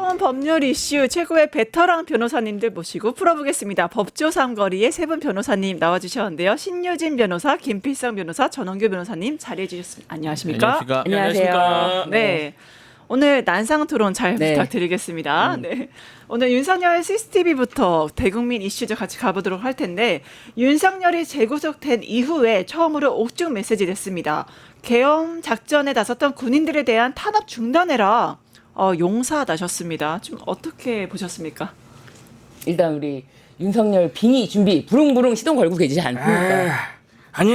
뜨거운 법률 이슈 최고의 베테랑 변호사님들 모시고 풀어보겠습니다. 법조 삼거리의 세 분 변호사님 나와주셨는데요. 신유진 변호사, 김필성 변호사, 전원규 변호사님 자리해 주셨습니다. 안녕하십니까? 안녕하세요. 네. 오늘 난상 토론 잘 부탁드리겠습니다. 네. 오늘 윤석열 CCTV부터 대국민 이슈들 같이 가보도록 할 텐데, 윤석열이 재구속된 이후에 처음으로 옥중 메시지 냈습니다. 계엄 작전에 나섰던 군인들에 대한 탄압 중단해라. 용사하다셨습니다. 좀 어떻게 보셨습니까? 일단 우리 윤석열 빙의 준비 부릉부릉 시동 걸고 계시지 않습니까? 아니,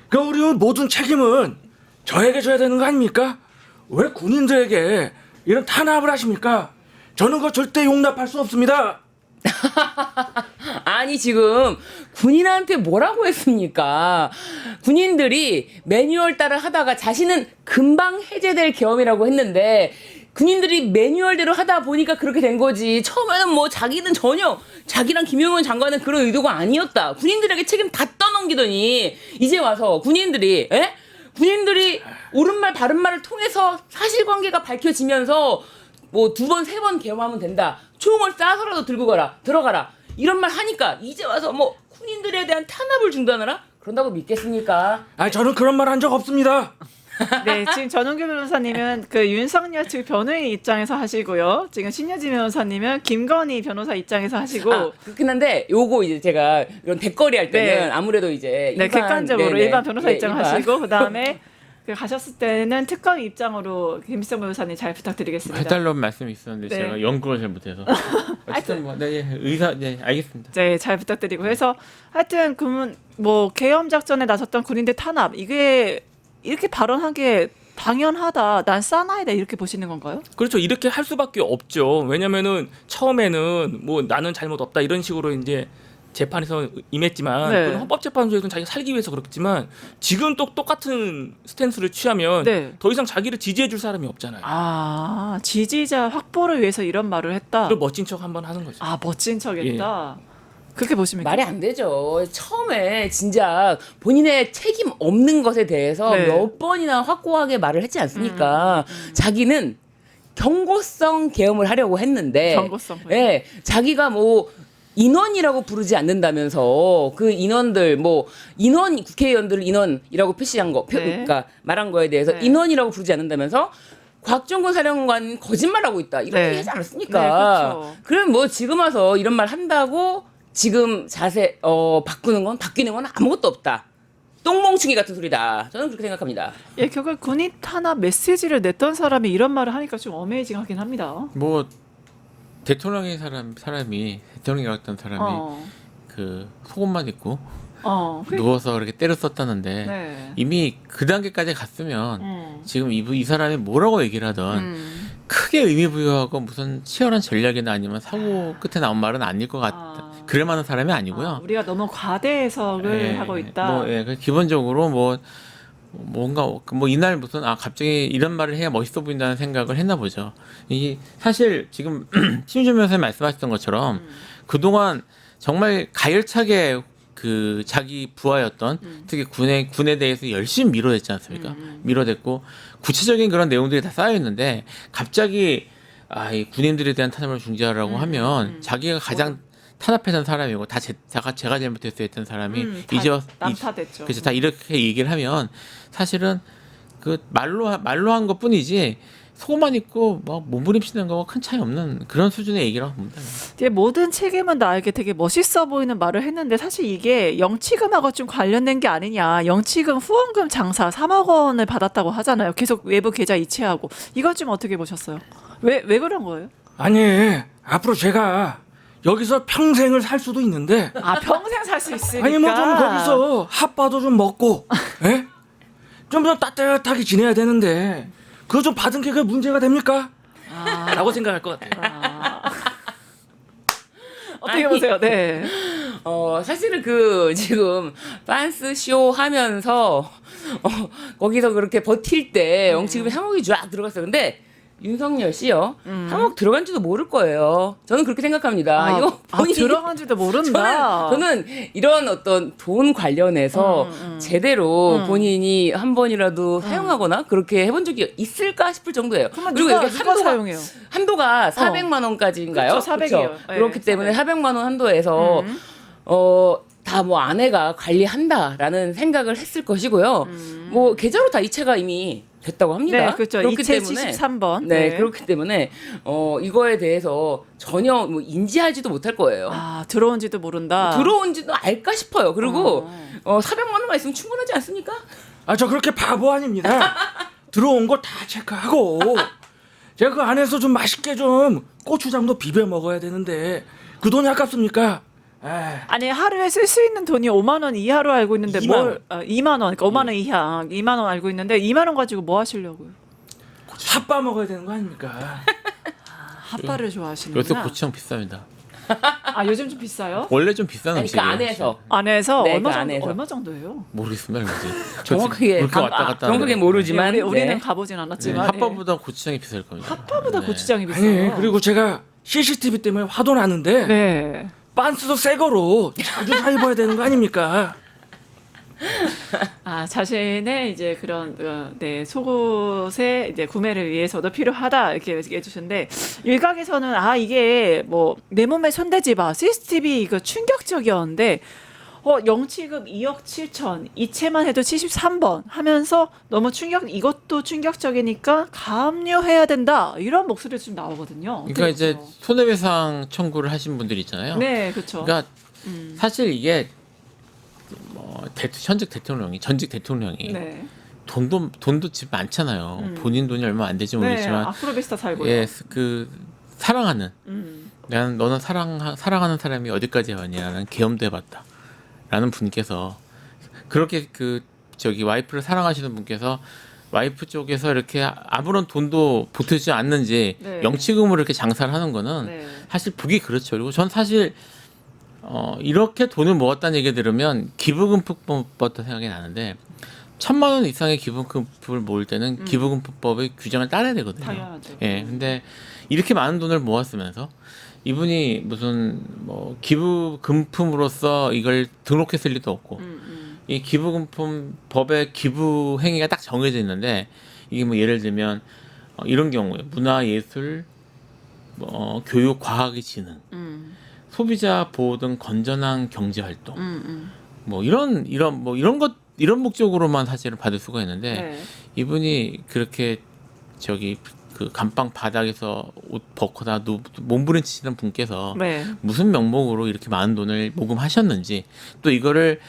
그 우리 모든 책임은 저에게 져야 되는 거 아닙니까? 왜 군인들에게 이런 탄압을 하십니까? 저는 그거 절대 용납할 수 없습니다. 아니 지금 군인한테 뭐라고 했습니까? 군인들이 매뉴얼 따라 하다가 자신은 금방 해제될 계엄이라고 했는데 군인들이 매뉴얼대로 하다 보니까 그렇게 된 거지. 처음에는 뭐 자기는 전혀 자기랑 김용현 장관은 그런 의도가 아니었다. 군인들에게 책임 다 떠넘기더니 이제 와서 군인들이 옳은 말 바른 말을 통해서 사실관계가 밝혀지면서 뭐 2번, 3번 계엄하면 된다. 총을 쏴서라도 들어가라. 이런 말 하니까 이제 와서 뭐 군인들에 대한 탄압을 중단하라? 그런다고 믿겠습니까? 저는 그런 말 한 적 없습니다. 네, 지금 전원규 변호사님은 그 윤석열 측 변호인 입장에서 하시고요. 지금 신여진 변호사님은 김건희 변호사 입장에서 하시고. 그렇긴 한데 요거 이제 제가 이런 대거리 할 때는 아무래도 이제 객관적으로 일반 변호사 입장 하시고 그다음에 가셨을 때는 특검 입장으로 김필성 변호사님 잘 부탁드리겠습니다. 해달라는 말씀이 있었는데 제가 연구를 잘 못해서 어쨌든 알겠습니다. 네, 잘 부탁드리고 해서 하여튼 그러면 뭐 계엄 작전에 나섰던 군인들 탄압 이게 이렇게 발언한 게 당연하다, 난 사나이다 이렇게 보시는 건가요? 그렇죠. 이렇게 할 수밖에 없죠. 왜냐면은 처음에는 뭐 나는 잘못 없다 이런 식으로 이제 재판에서 임했지만 그건 헌법재판소에서는 자기가 살기 위해서 그렇겠지만 지금 또 똑같은 스탠스를 취하면 더 이상 자기를 지지해줄 사람이 없잖아요. 지지자 확보를 위해서 이런 말을 했다. 또 멋진 척 한번 하는 거죠. 멋진 척했다. 그렇게 보십니까? 말이 안 되죠. 처음에 진짜 본인의 책임 없는 것에 대해서 몇 번이나 확고하게 말을 했지 않습니까? 자기는 경고성 계엄을 하려고 했는데 자기가 뭐 인원이라고 부르지 않는다면서 그 인원들 국회의원들 인원이라고 표시한 거 그러니까 말한 거에 대해서 인원이라고 부르지 않는다면서 곽종근 사령관 거짓말하고 있다 이렇게 얘기하지 않았습니까? 그렇죠. 그럼 뭐 지금 와서 이런 말 한다고 지금 자세 바뀌는 건 아무것도 없다. 똥멍충이 같은 소리다. 저는 그렇게 생각합니다. 결국 군인 탄압 메시지를 냈던 사람이 이런 말을 하니까 좀 어메이징하긴 합니다. 뭐 대통령의 사람이 대통령이 같던 사람이 그 속옷만 입고 누워서 그렇게 때려 썼다는데 이미 그 단계까지 갔으면 지금 이 사람이 뭐라고 얘기를 하던 크게 의미 부여하고 무슨 치열한 전략이나 아니면 사고 끝에 나온 말은 아닐 것 같다. 그럴 만한 사람이 아니고요. 우리가 너무 과대 해석을 하고 있다. 기본적으로 뭔가 이날 무슨 갑자기 이런 말을 해야 멋있어 보인다는 생각을 했나 보죠. 이게 사실 지금 신유진 변호사님 말씀하셨던 것처럼 그동안 정말 가열차게 그 자기 부하였던 특히 군에 대해서 열심히 밀어댔지 않습니까? 밀어댔고 구체적인 그런 내용들이 다 쌓여 있는데 갑자기 이 군인들에 대한 탄압을 중지하라고 하면 자기가 가장 탄압했던 사람이고 제가 잘못했어야 했던 사람이 남탓했죠. 그래서 다 이렇게 얘기를 하면 사실은 그 말로 한 것뿐이지 속옷만 입고 막 몸부림치는 거와 큰 차이 없는 그런 수준의 얘기라고 봅니다. 모든 책임은 나에게 되게 멋있어 보이는 말을 했는데 사실 이게 영치금하고 좀 관련된 게 아니냐. 영치금 후원금 장사 3억 원을 받았다고 하잖아요. 계속 외부 계좌 이체하고. 이건 좀 어떻게 보셨어요? 왜 그런 거예요? 앞으로 제가 여기서 평생을 살 수도 있는데 평생 살 수 있으니까 좀 거기서 핫바도 좀 먹고 좀 더 따뜻하게 지내야 되는데 그거 좀 받은 게 그게 문제가 됩니까? 라고 생각할 것 같아요. 어떻게 보세요? 네. 사실은 지금 빤스 쇼 하면서 거기서 그렇게 버틸 때 영치금이 3억이 쫙 들어갔어요. 근데 윤석열 씨요. 3억 들어간지도 모를 거예요. 저는 그렇게 생각합니다. 이거 본인이 들어간지도 모른다. 저는 이런 어떤 돈 관련해서 제대로 본인이 한 번이라도 사용하거나 그렇게 해본 적이 있을까 싶을 정도예요. 그러면 누가 사용해요? 한도가 400만 원까지인가요? 그쵸, 400 이요. 네, 그렇기 때문에 400만 원 한도에서 다 뭐 아내가 관리한다라는 생각을 했을 것이고요. 뭐 계좌로 다 이체가 이미 됐다고 합니다. 네, 그렇죠. 그렇기 2073번. 네, 그렇기 때문에 이거에 대해서 전혀 뭐 인지하지도 못할 거예요. 아, 들어온지도 모른다. 들어온지도 알까 싶어요. 그리고 400만 원만 있으면 충분하지 않습니까? 아, 저 그렇게 바보 아닙니다. 들어온 거 다 체크하고 제가 그 안에서 좀 맛있게 좀 고추장도 비벼 먹어야 되는데 그 돈이 아깝습니까? 에이. 아니 하루에 쓸 수 있는 돈이 5만 원 이하로 알고 있는데 2만 뭘 원. 2만 원, 그러니까 5만 원 이하, 2만 원 알고 있는데 2만 원 가지고 뭐 하시려고요? 핫바 먹어야 되는 거 아닙니까? 핫바를 요새 좋아하시는구나. 고추장 비쌉니다. 아 요즘 좀 비싸요? 원래 좀 비싼 아니, 음식이에요. 그 안에서 안에서 네, 얼마 그 정도 안에서. 얼마 정도예요? 모르겠습니다. 그지. 정확하게 그렇게 왔다 갔다 정확하게 하는데. 모르지만 우리는 네. 가보진 네, 않았지만 핫바보다 고추장이 비쌀 겁니다. 핫바보다 네. 고추장이 비싸요. 아니, 그리고 제가 CCTV 때문에 화도 나는데 네. 빤스도 새 거로 자주 사 입어야 되는 거 아닙니까? 아 자신의 이제 그런 네 속옷의 이제 구매를 위해서도 필요하다 이렇게 얘기해 주셨는데 일각에서는 아 이게 뭐 내 몸에 손대지 마 CCTV 이거 충격적이었는데 영치금 2억 7천 이체만 해도 73번 하면서 너무 이것도 충격적이니까 가압류해야 된다 이런 목소리가 좀 나오거든요. 그러니까 어떻게 이제 보세요? 손해배상 청구를 하신 분들 있잖아요. 네 그렇죠. 그러니까 사실 이게 뭐 전직 대통령이 네. 돈도 집 많잖아요. 본인 돈이 얼마 안 될지 네 모르겠지만 아프로비스타 살고요. 예, 그 사랑하는 너는 사랑하는 사람이 어디까지 왔냐는 계엄도 해봤다. 라는 분께서 그렇게 와이프를 사랑하시는 분께서 와이프 쪽에서 이렇게 아무런 돈도 보태지 않는지 네. 영치금으로 이렇게 장사를 하는 거는 네. 사실 보기 그렇죠. 그리고 전 사실 이렇게 돈을 모았다는 얘기 들으면 기부금품법부터 생각이 나는데 1,000만 원 이상의 기부금품을 모을 때는 기부금품법의 규정을 따라야 되거든요. 당연하죠. 예, 근데 이렇게 많은 돈을 모았으면서 이분이 무슨 뭐 기부금품으로서 이걸 등록했을 리도 없고 이 기부금품 법에 기부 행위가 딱 정해져 있는데 이게 뭐 예를 들면 이런 경우에 문화예술, 교육, 과학의 진흥, 소비자 보호 등 건전한 경제 활동, 뭐 이런 목적으로만 사실은 받을 수가 있는데 네. 이분이 그렇게 그 감방 바닥에서 옷 벗고 다 몸부림치시는 분께서 네. 무슨 명목으로 이렇게 많은 돈을 모금하셨는지 또 이거를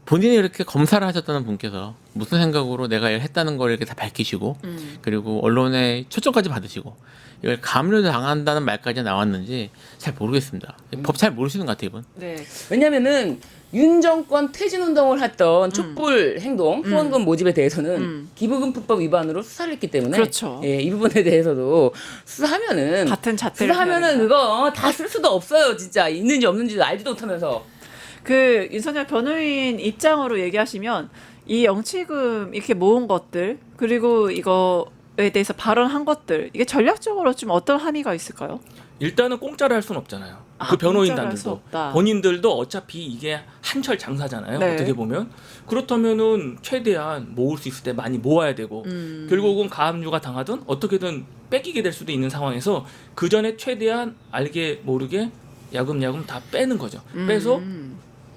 본인이 이렇게 검사를 하셨다는 분께서 무슨 생각으로 내가 했다는 걸 이렇게 다 밝히시고 그리고 언론에 초청까지 받으시고 이걸 가압류 당한다는 말까지 나왔는지 잘 모르겠습니다. 법 잘 모르시는 것 같아요, 이분. 네. 왜냐면은 윤 정권 퇴진 운동을 했던 촛불 행동 후원금 모집에 대해서는 기부금품법 위반으로 수사를 했기 때문에 그렇죠. 예, 이 부분에 대해서도 수사하면은 같은 잣대를 수사하면은 해야 그거 다 쓸 수도 없어요. 진짜 있는지 없는지도 알지도 못하면서 그 윤석열 변호인 입장으로 얘기하시면 이 영치금 이렇게 모은 것들 그리고 이거에 대해서 발언한 것들 이게 전략적으로 좀 어떤 함의가 있을까요? 일단은 공짜로 할 수는 없잖아요. 아, 그 공짜로 할수 변호인단들도 없다. 본인들도 어차피 이게 한철 장사잖아요. 네. 어떻게 보면 그렇다면은 최대한 모을 수 있을 때 많이 모아야 되고 결국은 가압류가 당하든 어떻게든 뺏기게 될 수도 있는 상황에서 그 전에 최대한 알게 모르게 야금야금 다 빼는 거죠. 빼서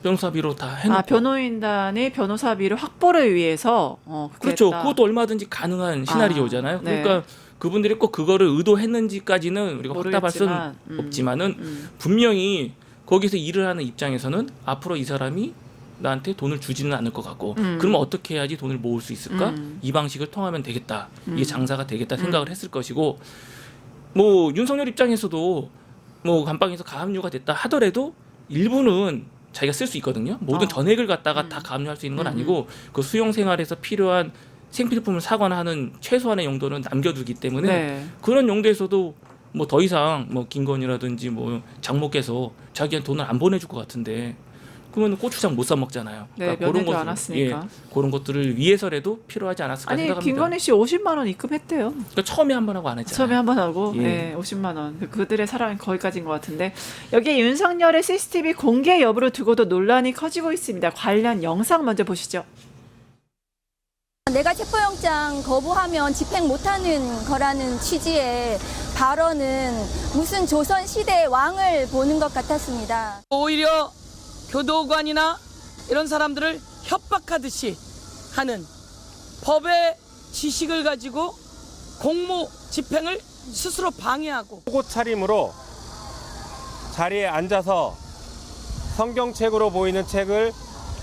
변호사비로 다 해놓고. 아 변호인단의 변호사비를 확보를 위해서 그렇게 그렇죠. 했다. 그것도 얼마든지 가능한 시나리오잖아요. 네. 그러니까 그분들이 꼭 그거를 의도했는지까지는 우리가 확답할 수는 모르겠지만, 없지만은 분명히 거기서 일을 하는 입장에서는 앞으로 이 사람이 나한테 돈을 주지는 않을 것 같고 그러면 어떻게 해야지 돈을 모을 수 있을까? 이 방식을 통하면 되겠다. 이게 장사가 되겠다 생각을 했을 것이고 뭐 윤석열 입장에서도 뭐 감방에서 가압류가 됐다 하더라도 일부는 자기가 쓸 수 있거든요. 모든 전액을 갖다가 다 가압류할 수 있는 건 아니고 그 수용 생활에서 필요한 생필품을 사거나 하는 최소한의 용도는 남겨두기 때문에 네. 그런 용도에서도 뭐 더 이상 뭐 김건희라든지 뭐 장모께서 자기한테 돈을 안 보내줄 것 같은데 그러면 고추장 못 사 먹잖아요. 네, 면회도 안 왔으니까. 그런 것들을 위해서라도 필요하지 않았을까 아니 생각합니다. 김건희 씨 50만 원 입금했대요. 그러니까 처음에 한 번 하고 안 했잖아요. 처음에 한 번 하고 예. 네, 50만 원. 그들의 사랑이 거기까지인 것 같은데 여기에 윤석열의 CCTV 공개 여부를 두고도 논란이 커지고 있습니다. 관련 영상 먼저 보시죠. 내가 체포영장 거부하면 집행 못하는 거라는 취지의 발언은 무슨 조선시대의 왕을 보는 것 같았습니다. 오히려 교도관이나 이런 사람들을 협박하듯이 하는 법의 지식을 가지고 공무 집행을 스스로 방해하고 속옷 차림으로 자리에 앉아서 성경책으로 보이는 책을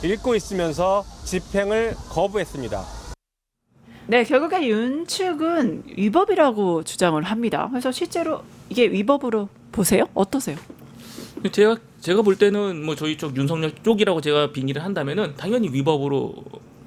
읽고 있으면서 집행을 거부했습니다. 네, 결국에 윤 측은 위법이라고 주장을 합니다. 그래서 실제로 이게 위법으로 보세요? 어떠세요? 제가 볼 때는 뭐 저희 쪽 윤석열 쪽이라고 제가 빙의를 한다면은 당연히 위법으로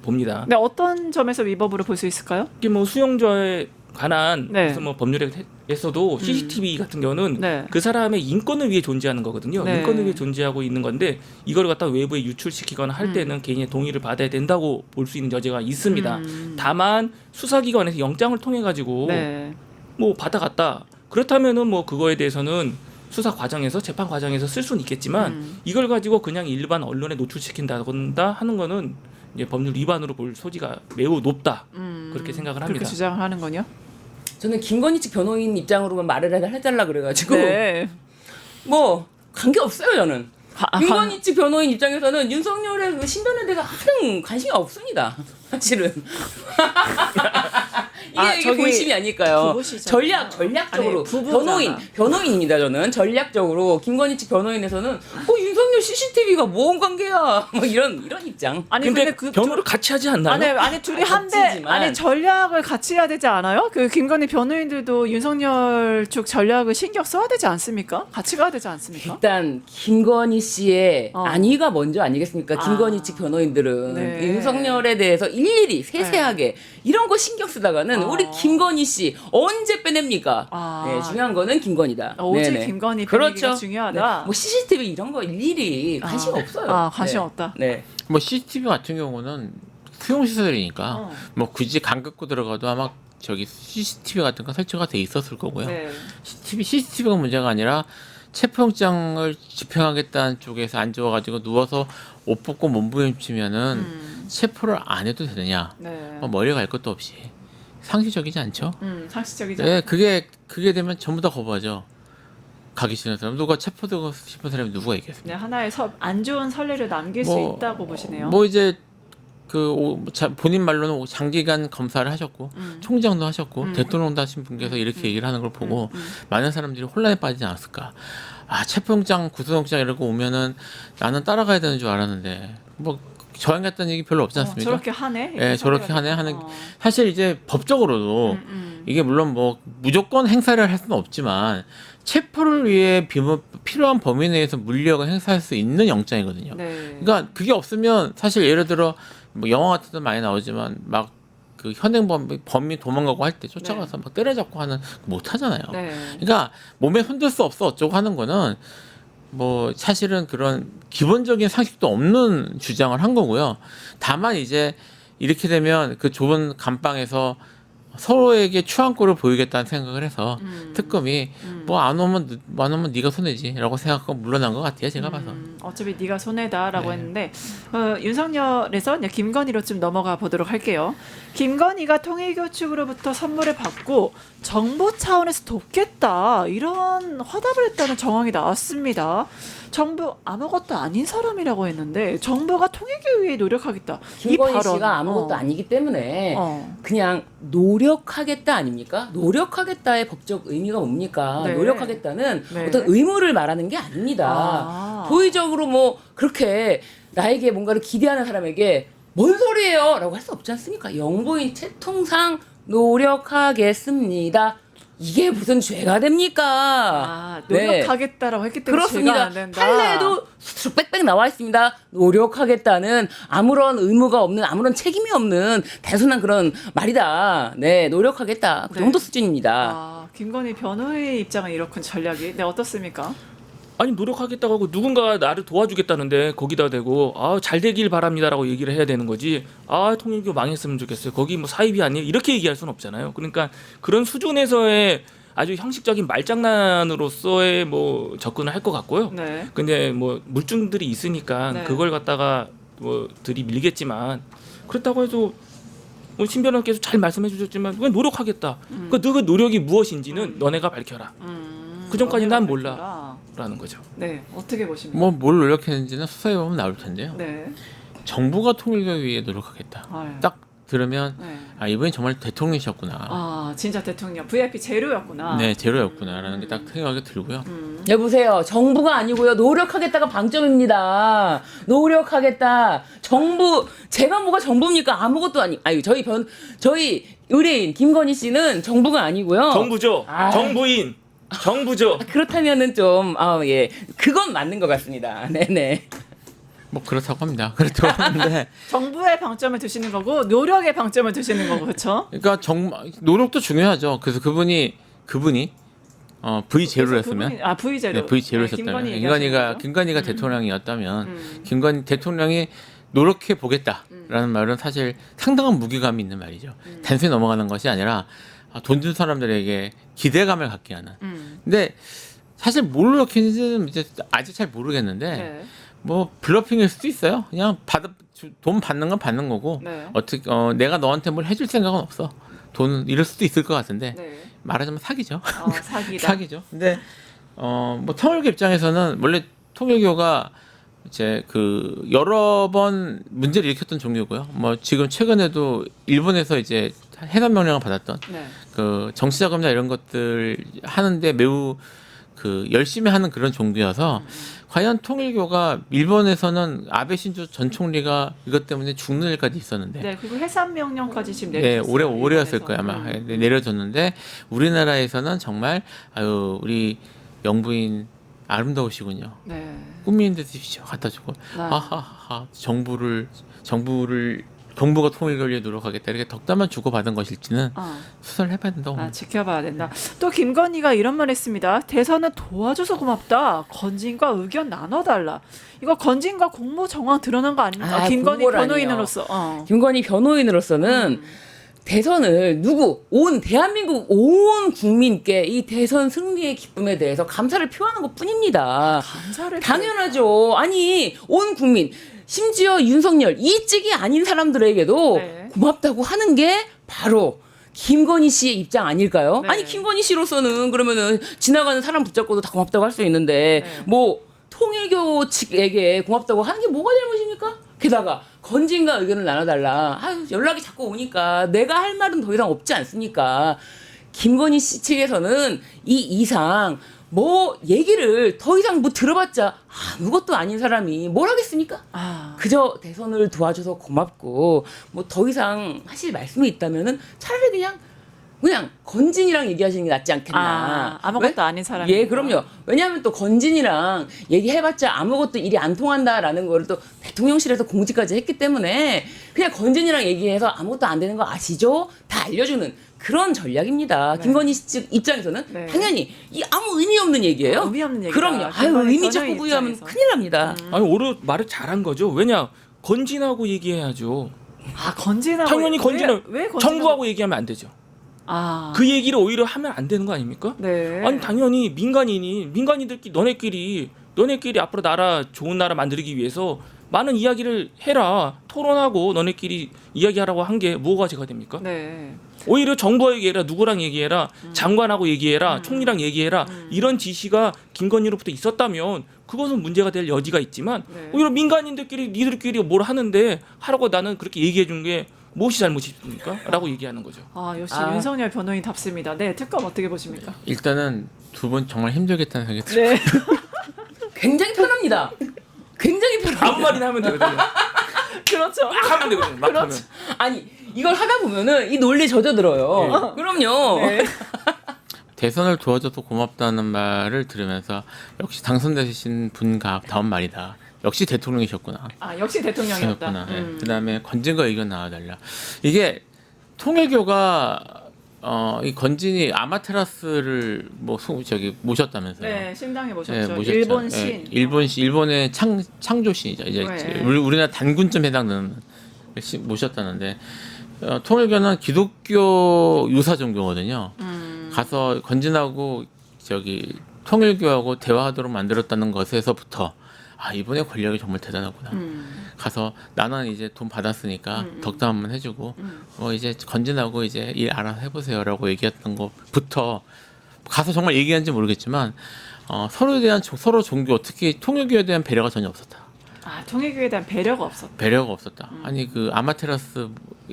봅니다. 네, 어떤 점에서 위법으로 볼 수 있을까요? 특히 뭐 수용자에 관한 네. 무슨 뭐 법률에서도 CCTV 같은 경우는 네. 그 사람의 인권을 위해 존재하는 거거든요. 네. 인권을 위해 존재하고 있는 건데 이걸 갖다 외부에 유출시키거나 할 때는 개인의 동의를 받아야 된다고 볼 수 있는 여지가 있습니다. 다만 수사기관에서 영장을 통해 가지고 네. 뭐 받아갔다. 그렇다면은 뭐 그거에 대해서는 수사 과정에서 재판 과정에서 쓸 수는 있겠지만 이걸 가지고 그냥 일반 언론에 노출시킨다거나 하는 거는 이제 법률 위반으로 볼 소지가 매우 높다. 그렇게 생각을 합니다. 그렇게 주장을 하는군요. 저는 김건희 측 변호인 입장으로만 말을 해달라 그래가지고 네. 뭐 관계 없어요 저는. 아, 김건희 측 변호인 입장에서는 윤석열의 그 신변에 대해서 하등 관심이 없습니다. 사실은. 이게 저기 본심이 아닐까요? 부부시잖아요. 전략적으로 아니, 부부잖아. 변호인입니다 저는. 전략적으로 김건희 측 변호인에서는 윤석열 CCTV가 뭔 관계야? 뭐 이런 입장. 아니 근데 그 변호를 같이 하지 않나요? 아니 둘이 아, 한데 같이지만. 아니 전략을 같이 해야 되지 않아요? 그 김건희 변호인들도 윤석열 쪽 전략을 신경 써야 되지 않습니까? 같이 가야 되지 않습니까? 일단 김건희 씨의 안위가 먼저 아니겠습니까? 김건희 측 변호인들은 네. 윤석열에 대해서 일일이 세세하게 이런 거 신경 쓰다가는 우리 김건희 씨 언제 빼냅니까? 네, 중요한 거는 김건희다. 오직 네네. 김건희 그렇죠. 빼내기가 중요하다. 네. 뭐 CCTV 이런 거 일일이 관심 없어요. 관심 네. 없다. 네. 뭐 CCTV 같은 경우는 수용 시설이니까 뭐 굳이 강 긋고 들어가도 아마 저기 CCTV 같은 거 설치가 돼 있었을 거고요. 네. CCTV가 문제가 아니라 체포영장을 집행하겠다는 쪽에서 앉아가지고 누워서 옷 벗고 몸부림치면은 체포를 안 해도 되느냐? 네. 뭐 머리 갈 것도 없이 상식적이지 않죠? 상식적이죠. 네, 그게 되면 전부 다 거부하죠. 가기 싫은 사람, 누가 체포되고 싶은 사람이 누구가 있겠습니까? 네, 하나의 안 좋은 선례를 남길 수 있다고 보시네요. 뭐 이제 본인 말로는 장기간 검사를 하셨고 총장도 하셨고 대통령도 하신 분께서 이렇게 얘기를 하는 걸 보고 많은 사람들이 혼란에 빠지지 않았을까. 아, 체포영장, 구속영장 이러고 오면은 나는 따라가야 되는 줄 알았는데 뭐 저항 같다는 얘기 별로 없지 않습니까? 저렇게 하네. 예, 저렇게 하네 하는 사실 이제 법적으로도 이게 물론 뭐 무조건 행사를 할 수는 없지만 체포를 위해 필요한 범위 내에서 물리력을 행사할 수 있는 영장이거든요. 네. 그러니까 그게 없으면 사실 예를 들어 뭐 영화 같은 데 많이 나오지만 막 그 현행 범인 도망가고 할 때 쫓아가서 막 때려잡고 하는 못 하잖아요. 네. 그러니까 몸에 손댈 수 없어 어쩌고 하는 거는 뭐 사실은 그런 기본적인 상식도 없는 주장을 한 거고요. 다만 이제 이렇게 되면 그 좁은 감방에서 서로에게 추한꼴을 보이겠다는 생각을 해서 특검이 뭐 안 오면 네가 손해지라고 생각하고 물러난 것 같아요. 제가 봐서. 어차피 네가 손해다라고 네. 했는데 윤석열에서 이제 김건희로 좀 넘어가 보도록 할게요. 김건희가 통일교 측으로부터 선물을 받고 정부 차원에서 돕겠다 이런 화답을 했다는 정황이 나왔습니다. 정부 아무것도 아닌 사람이라고 했는데 정부가 통일교 위해 노력하겠다. 이 김건희 발언. 씨가 아무것도 아니기 때문에 그냥 노력하겠다 아닙니까? 노력하겠다의 법적 의미가 뭡니까? 네. 노력하겠다는 네. 어떤 의무를 말하는 게 아닙니다. 도의적으로 뭐 그렇게 나에게 뭔가를 기대하는 사람에게 뭔 소리예요? 라고 할 수 없지 않습니까? 영부인 채통상 노력하겠습니다. 이게 무슨 죄가 됩니까? 노력하겠다라고 했기 때문에 그렇습니다. 죄가 안 된다. 판례에도 쑥 빽빽 나와 있습니다. 노력하겠다는 아무런 의무가 없는 아무런 책임이 없는 단순한 그런 말이다. 네, 노력하겠다. 그 정도 수준입니다. 김건희 변호의 입장은 이렇군 전략이. 네, 어떻습니까? 아니 노력하겠다고 하고 누군가 나를 도와주겠다는데 거기다 대고 잘 되길 바랍니다라고 얘기를 해야 되는 거지. 통일교 망했으면 좋겠어요. 거기 뭐 사입이 아니에요. 이렇게 얘기할 수는 없잖아요. 그러니까 그런 수준에서의 아주 형식적인 말장난으로서의 뭐 접근을 할 것 같고요. 네. 근데 뭐 물증들이 있으니까 네. 그걸 갖다가 뭐 들이밀겠지만 그렇다고 해서 뭐 신변호사께서 잘 말씀해 주셨지만 왜 노력하겠다. 그 노력이 무엇인지는 너네가 밝혀라. 그 전까지 난 몰라라는 거죠. 네, 어떻게 보십니까? 뭐 뭘 노력했는지는 수사해 보면 나올 텐데요. 네. 정부가 통일을 위해 노력하겠다. 아, 딱 들으면 네. 아 이번이 정말 대통령이셨구나. 아, 진짜 대통령 VIP 제로였구나. 네, 제로였구나라는 게 딱 생각이 들고요. 여보세요. 정부가 아니고요. 노력하겠다가 방점입니다. 노력하겠다. 정부 제가 뭐가 정부입니까? 아무것도 아니. 저희 의뢰인 김건희 씨는 정부가 아니고요. 정부죠. 정부인. 정부죠. 그렇다면은 좀 예. 그건 맞는 것 같습니다. 네네. 뭐 그렇다고 합니다. 그렇다고 하는데 정부의 방점을 두시는 거고 노력의 방점을 두시는 거고 그렇죠? 그러니까 노력도 중요하죠. 그래서 그분이 V 제로를 했으면 V 제로. 네, V 제로를 했다면 김건희가 대통령이었다면 김건희 대통령이 노력해 보겠다라는 말은 사실 상당한 무게감이 있는 말이죠. 단순히 넘어가는 것이 아니라 돈 준 사람들에게 기대감을 갖게 하는. 근데 사실 뭘 노력했는지는 이제 아직 잘 모르겠는데 네. 뭐 블러핑일 수도 있어요. 그냥 돈 받는 건 받는 거고 네. 어떻게 내가 너한테 뭘 해줄 생각은 없어. 돈 이럴 수도 있을 것 같은데 네. 말하자면 사기죠. 사기다. 사기죠. 근데 뭐 통일교 입장에서는 원래 통일교가 이제 그 여러 번 문제를 일으켰던 종교고요. 뭐 지금 최근에도 일본에서 이제 해산 명령을 받았던 네. 그 정치자금이나 이런 것들 하는데 매우 그 열심히 하는 그런 종교여서 과연 통일교가 일본에서는 아베 신조 전 총리가 이것 때문에 죽는 일까지 있었는데 네, 그리고 해산 명령까지 지금 네, 내려졌어요. 올해였을 일본에서. 거예요 아마 네, 내려졌는데 우리나라에서는 정말 아유 우리 영부인 아름다우시군요. 네. 꿈이 듯이 갖다 주고 아. 하하하 정부가 통일을 위해 노력하겠다 이렇게 덕담만 주고받은 것일지는 수사를 해봐야 된다고 봅니다. 지켜봐야 된다. 또 김건희가 이런 말 했습니다. 대선은 도와줘서 고맙다. 건진과 의견 나눠달라. 이거 건진과 공모 정황 드러난 거 아닙니까? 김건희 공모라니요. 변호인으로서. 김건희 변호인으로서는 대선을 온 대한민국 온 국민께 이 대선 승리의 기쁨에 대해서 감사를 표하는 것뿐입니다. 감사를 당연하죠. 아니 온 국민 심지어 윤석열 이 찍이 아닌 사람들에게도 네. 고맙다고 하는 게 바로 김건희 씨의 입장 아닐까요? 네. 아니 김건희 씨로서는 그러면은 지나가는 사람 붙잡고도 다 고맙다고 할 수 있는데 네. 뭐 통일교 측에게 고맙다고 하는 게 뭐가 잘못입니까? 게다가 건진과 의견을 나눠달라. 아유 연락이 자꾸 오니까 내가 할 말은 더 이상 없지 않습니까? 김건희 씨 측에서는 이 이상 뭐 얘기를 더 이상 뭐 들어봤자 아무것도 아닌 사람이 뭘 하겠습니까? 그저 대선을 도와줘서 고맙고 뭐 더 이상 하실 말씀이 있다면은 차라리 그냥 건진이랑 얘기하시는 게 낫지 않겠나. 아무것도 왜? 아닌 사람이. 예, 그럼요. 왜냐하면 또 건진이랑 얘기해봤자 아무것도 일이 안 통한다라는 거를 또 대통령실에서 공지까지 했기 때문에 그냥 건진이랑 얘기해서 아무것도 안 되는 거 아시죠? 다 알려주는 그런 전략입니다. 네. 김건희 씨 입장에서는 네. 당연히 이 아무 의미 없는 얘기예요. 의미 없는 얘기다. 그럼요. 아유 김건희 의미 자꾸 변호인 부여하면 입장에서. 큰일 납니다. 아니 오히려 말을 잘한 거죠. 왜냐 건진하고 얘기해야죠. 건진하고 당연히 건진은 왜 건진하고- 정부하고 얘기하면 안 되죠. 그 얘기를 오히려 하면 안 되는 거 아닙니까? 네. 아니 당연히 민간인들끼리 너네끼리 앞으로 좋은 나라 만들기 위해서 많은 이야기를 해라. 토론하고 너네끼리 이야기하라고 한 게 뭐가 제가 됩니까? 네. 오히려 정부와 얘기해라. 누구랑 얘기해라. 장관하고 얘기해라. 총리랑 얘기해라. 이런 지시가 김건희로부터 있었다면 그것은 문제가 될 여지가 있지만 네. 오히려 민간인들끼리 니들끼리 뭘 하는데 하라고 나는 그렇게 얘기해 준 게 무엇이 잘못입니까? 라고 얘기하는 거죠. 역시 윤석열 변호인답습니다. 네, 특검 어떻게 보십니까? 일단은 두 분 정말 힘들겠다는 생각이 들어요. 네. 굉장히 편합니다. 굉장히 편합니다. 아무 말이나 하면 되거든요. 그렇죠. 막 하면 되거든요. 막 하면. 아니 이걸 하다 보면은 이 논리에 젖어들어요. 그럼요. 네. 대선을 도와줘서 고맙다는 말을 들으면서 역시 당선되신 분과 다음 말이다. 역시 대통령이셨구나. 역시 대통령이었다. 네. 그다음에 건진과 의견 나와달라. 이게 통일교가 이 건진이 아마테라스를 모셨다면서요. 네, 신당에 모셨죠. 네, 모셨죠. 일본 신. 일본의 창조신이죠. 이제 네. 우리나라 단군쯤 해당되는 모셨다는데 통일교는 기독교 유사 종교거든요. 가서 건진하고 통일교하고 대화하도록 만들었다는 것에서부터 이번에 권력이 정말 대단하구나. 가서 나는 이제 돈 받았으니까 덕담 한번 해주고 뭐 이제 건진하고 이제 일 알아서 해보세요라고 얘기했던 것부터 가서 정말 얘기한지 모르겠지만 서로에 대한 서로 종교 특히 통일교에 대한 배려가 전혀 없었다. 아, 통일교에 대한 배려가 없었다. 배려가 없었다. 아니 그 아마테라스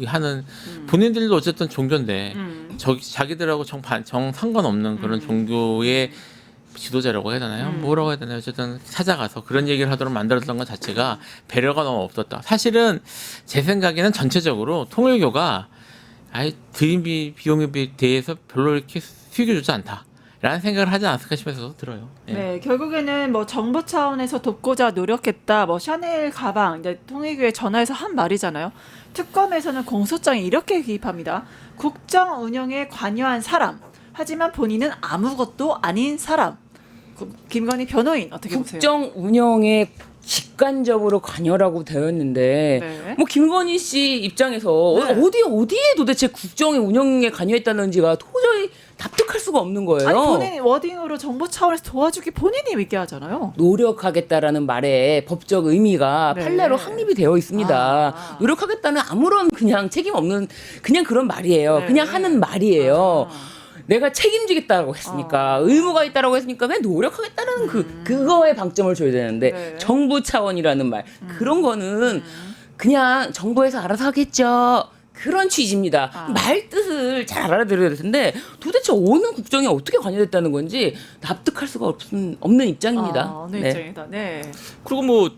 하는 본인들도 어쨌든 종교인데 자기들하고 정 상관없는 그런 종교의 지도자라고 해야 되나요? 뭐라고 해야 되나요? 어쨌든 찾아가서 그런 얘기를 하도록 만들었던 것 자체가 배려가 너무 없었다. 사실은 제 생각에는 전체적으로 통일교가 아예 드림비 비용에 대해서 별로 이렇게 수익이 좋지 않다. 라는 생각을 하지 않았을까 싶어서 들어요. 예. 네, 결국에는 뭐 정부 차원에서 돕고자 노력했다. 뭐 샤넬 가방 이제 통일교에 전화해서 한 말이잖아요. 특검에서는 공소장에 이렇게 기입합니다. 국정 운영에 관여한 사람. 하지만 본인은 아무것도 아닌 사람. 김건희 변호인 어떻게 보세요? 국정 운영에 직간접으로 관여라고 되었는데 네. 뭐 김건희 씨 입장에서 네. 어디에 도대체 국정의 운영에 관여했다는지가 도저히 납득할 수가 없는 거예요. 아니 본인이 워딩으로 정부 차원에서 도와주기 본인이 얘기하잖아요. 노력하겠다라는 말에 법적 의미가 네. 판례로 확립이 되어 있습니다. 아. 노력하겠다는 아무런 그냥 책임 없는 그냥 그런 말이에요. 네. 그냥 하는 말이에요. 아. 내가 책임지겠다고 했으니까 의무가 있다라고 했으니까 왜 노력하겠다는 그거에 방점을 줘야 되는데 네. 정부 차원이라는 말 그런 거는 그냥 정부에서 알아서 하겠죠. 그런 취지입니다. 아. 말 뜻을 잘 알아들어야 될 텐데 도대체 어느 국정에 어떻게 관여됐다는 건지 납득할 수가 없는 입장입니다. 어느 입장이다. 네. 그리고 뭐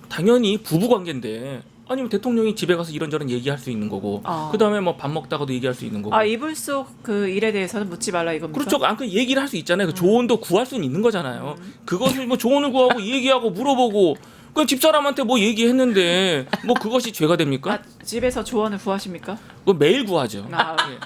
당연히 부부 관계인데 아니면 대통령이 집에 가서 이런저런 얘기할 수 있는 거고 그다음에 뭐 밥 먹다가도 얘기할 수 있는 거고. 아, 이불 속 그 일에 대해서는 묻지 말라 이겁니까? 그렇죠. 그 얘기를 할 수 있잖아요. 그 조언도 구할 수는 있는 거잖아요. 그것을 뭐 조언을 구하고 얘기하고 물어보고 그냥 집사람한테 뭐 얘기했는데 뭐 그것이 죄가 됩니까? 아, 집에서 조언을 구하십니까? 그거 매일 구하죠. 아, 예.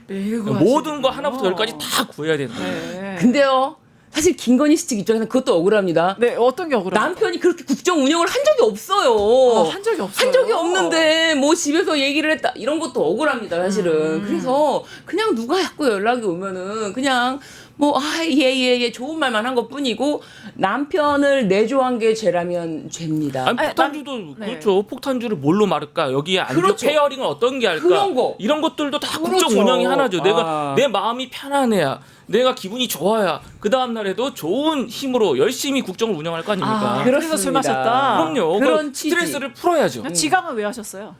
매일 모든 거 하나부터 열까지 다 구해야 된다. 네. 근데요. 사실 김건희 씨 측 입장에서는 그것도 억울합니다. 네, 어떤 게 억울해요? 남편이 그렇게 국정 운영을 한 적이 없어요. 한 적이 없어요. 한 적이 없는데 뭐 집에서 얘기를 했다 이런 것도 억울합니다 사실은. 그래서 그냥 누가 자꾸 연락이 오면은 그냥 뭐 예예예 좋은 말만 한 것뿐이고 남편을 내조한 게 죄라면 죄입니다. 아니, 폭탄주도 네. 그렇죠. 폭탄주를 뭘로 마를까? 여기에 안전 그렇죠. 페어링을 어떤 게 할까? 그런 거. 이런 것들도 다 그렇죠. 국정 운영이 하나죠. 내가 아. 내 마음이 편안해야, 내가 기분이 좋아야 그 다음 날에도 좋은 힘으로 열심히 국정을 운영할 거 아닙니까? 아, 그래서 술 마셨다. 그럼요. 그런 그 취지. 스트레스를 풀어야죠. 지강은 왜 하셨어요?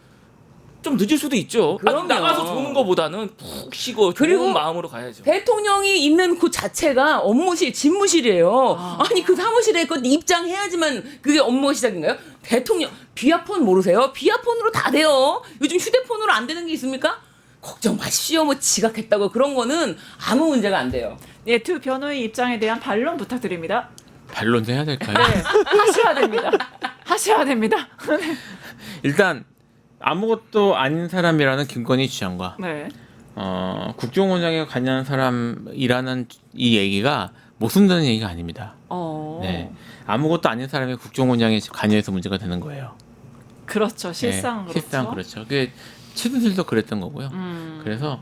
좀 늦을 수도 있죠. 아니, 그럼요. 나가서 조는 거보다는 푹 쉬고 그리고 좋은 마음으로 가야죠. 대통령이 있는 곳 자체가 업무실, 집무실이에요. 아니 그 사무실에 그 입장해야지만 그게 업무가 시작인가요? 대통령 비아폰 모르세요? 비아폰으로 다 돼요. 요즘 휴대폰으로 안 되는 게 있습니까? 걱정 마십시오. 뭐 지각했다고 그런 거는 아무 문제가 안 돼요. 네, 두 변호인 입장에 대한 반론 부탁드립니다. 반론도 해야 될까요? 네, 하셔야 됩니다. 하셔야 됩니다. 일단 아무것도 아닌 사람이라는 김건희 주장과 네. 국정 운영에 관여한 사람이라는 이 얘기가 모순되는 얘기가 아닙니다. 네, 아무것도 아닌 사람이 국정 운영에 관여해서 문제가 되는 거예요. 그렇죠. 실상 네, 그렇죠. 실상 그렇죠. 그 최순실도 그랬던 거고요. 그래서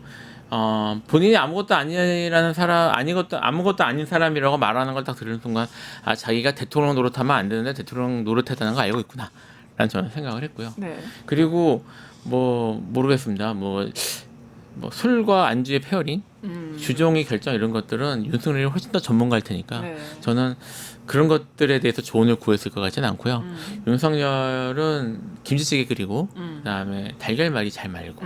본인이 아무것도 아니라는 사람, 아무것도 아닌 사람이라고 말하는 걸 딱 들은 순간 아 자기가 대통령 노릇하면 안 되는데 대통령 노릇했다는 거 알고 있구나. 라는 저는 생각을 했고요. 네. 그리고 뭐 모르겠습니다. 뭐 술과 안주의 페어링, 주종의 결정 이런 것들은 윤석열이 훨씬 더 전문가일 테니까 네. 저는 그런 것들에 대해서 조언을 구했을 것 같지는 않고요. 윤석열은 김치찌개 끓이고 그다음에 달걀말이 잘 말고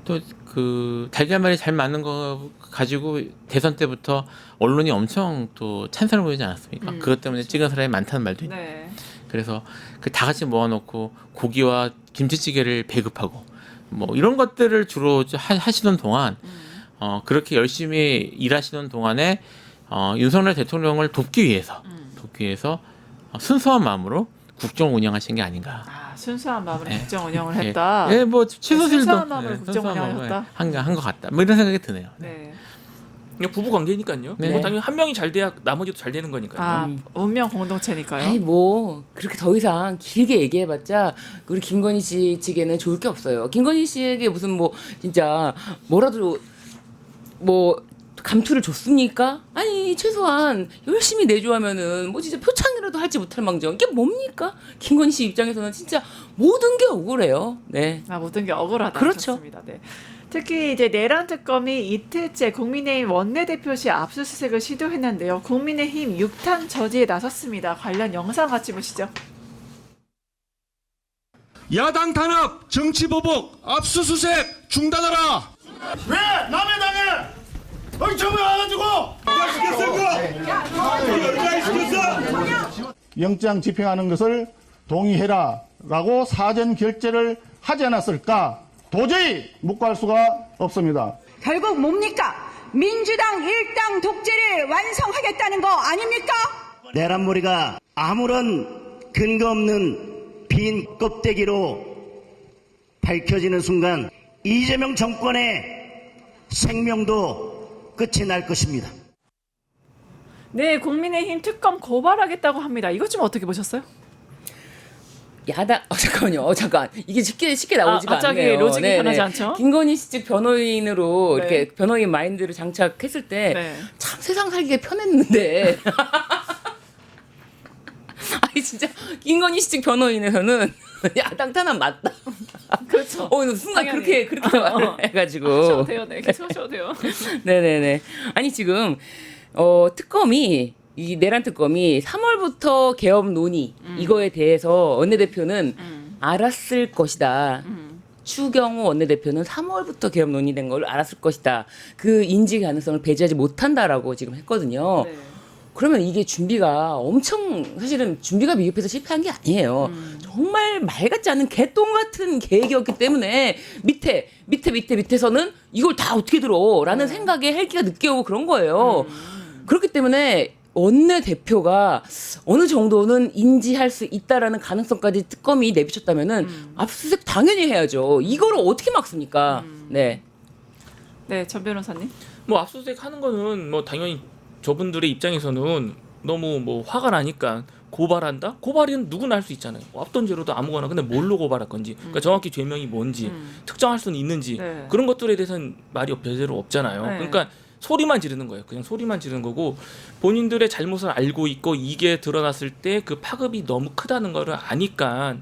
또 그 달걀말이 잘 맞는 거 가지고 대선 때부터 언론이 엄청 또 찬사를 보이지 않았습니까? 그것 때문에 찍은 사람이 많다는 말도 있고. 네. 그래서 그 다 같이 모아놓고 고기와 김치찌개를 배급하고 뭐 이런 것들을 주로 하시던 동안 그렇게 열심히 일하시던 동안에 윤석열 대통령을 돕기 위해서 순수한 마음으로 국정 운영하신 게 아닌가. 아, 순수한 마음으로 네. 국정 운영을 했다. 예, 뭐 최순실도 순수한 마음으로 국정 운영을 했다. 한것 같다. 뭐 이런 생각이 드네요. 네. 그냥 부부 관계니까요. 네. 뭐 당연히 한 명이 잘 돼야 나머지도 잘 되는 거니까요. 아, 운명 공동체니까요. 아니 뭐 그렇게 더 이상 길게 얘기해봤자 우리 김건희 씨 측에는 좋을 게 없어요. 김건희 씨에게 무슨 뭐 진짜 뭐라도 뭐 감투를 줬습니까? 아니 최소한 열심히 내줘하면은 뭐 진짜 표창이라도 할지 못할 망정 이게 뭡니까? 김건희 씨 입장에서는 진짜 모든 게 억울해요. 네. 모든 게 억울하다. 그렇죠. 좋습니다. 네. 특히 이제 내란 특검이 이틀째 국민의힘 원내대표실 압수수색을 시도했는데요. 국민의힘 6탄 저지에 나섰습니다. 관련 영상 같이 보시죠. 야당 탄압, 정치 보복, 압수수색 중단하라. 왜 남의 당에 엉청을 와가지고 누가 시켰어? 영장 집행하는 것을 동의해라라고 사전 결재를 하지 않았을까? 도저히 묵과할 수가 없습니다. 결국 뭡니까? 민주당 일당 독재를 완성하겠다는 거 아닙니까? 내란몰이가 아무런 근거 없는 빈 껍데기로 밝혀지는 순간 이재명 정권의 생명도 끝이 날 것입니다. 네, 국민의힘 특검 고발하겠다고 합니다. 이것 좀 어떻게 보셨어요? 야당 잠깐만요. 잠깐 이게 쉽게 나오지가 갑자기 않네요. 로직이 네네. 변하지 않죠? 김건희 씨 측 변호인으로 네. 이렇게 변호인 마인드를 장착했을 때 네. 참 세상 살기가 편했는데. 아니 진짜 김건희 씨 측 변호인에서는 야당 탄압 맞다. 그렇죠. 순간 당연히. 그렇게 말을 해가지고. 하셔도 돼요. 네, 계속 하셔도 돼요. 네네네. 아니 지금 특검이 이 내란 특검이 3월부터 개업 논의 이거에 대해서 원내대표는 알았을 것이다. 추경호 원내대표는 3월부터 개업 논의된 걸 알았을 것이다. 그 인지 가능성을 배제하지 못한다라고 지금 했거든요. 네. 그러면 이게 준비가 엄청 사실은 준비가 미흡해서 실패한 게 아니에요. 정말 말 같지 않은 개똥 같은 계획이었기 때문에 밑에서는 이걸 다 어떻게 들어라는 생각에 헬기가 늦게 오고 그런 거예요. 그렇기 때문에 원내대표가 어느 정도는 인지할 수 있다라는 가능성까지 특검이 내비쳤다면은 압수수색 당연히 해야죠. 이거를 어떻게 막습니까? 네. 네, 전 변호사님. 뭐 압수수색 하는 거는 뭐 당연히 저분들의 입장에서는 너무 뭐 화가 나니까 고발한다? 고발은 누구나 할 수 있잖아요. 없던 죄로도 아무거나. 근데 뭘로 고발할 건지, 그러니까 정확히 죄명이 뭔지, 특정할 수는 있는지 네. 그런 것들에 대해서는 말이 별대로 없잖아요. 네. 그러니까 소리만 지르는 거예요. 그냥 소리만 지르는 거고 본인들의 잘못을 알고 있고 이게 드러났을 때 그 파급이 너무 크다는 거를 아니까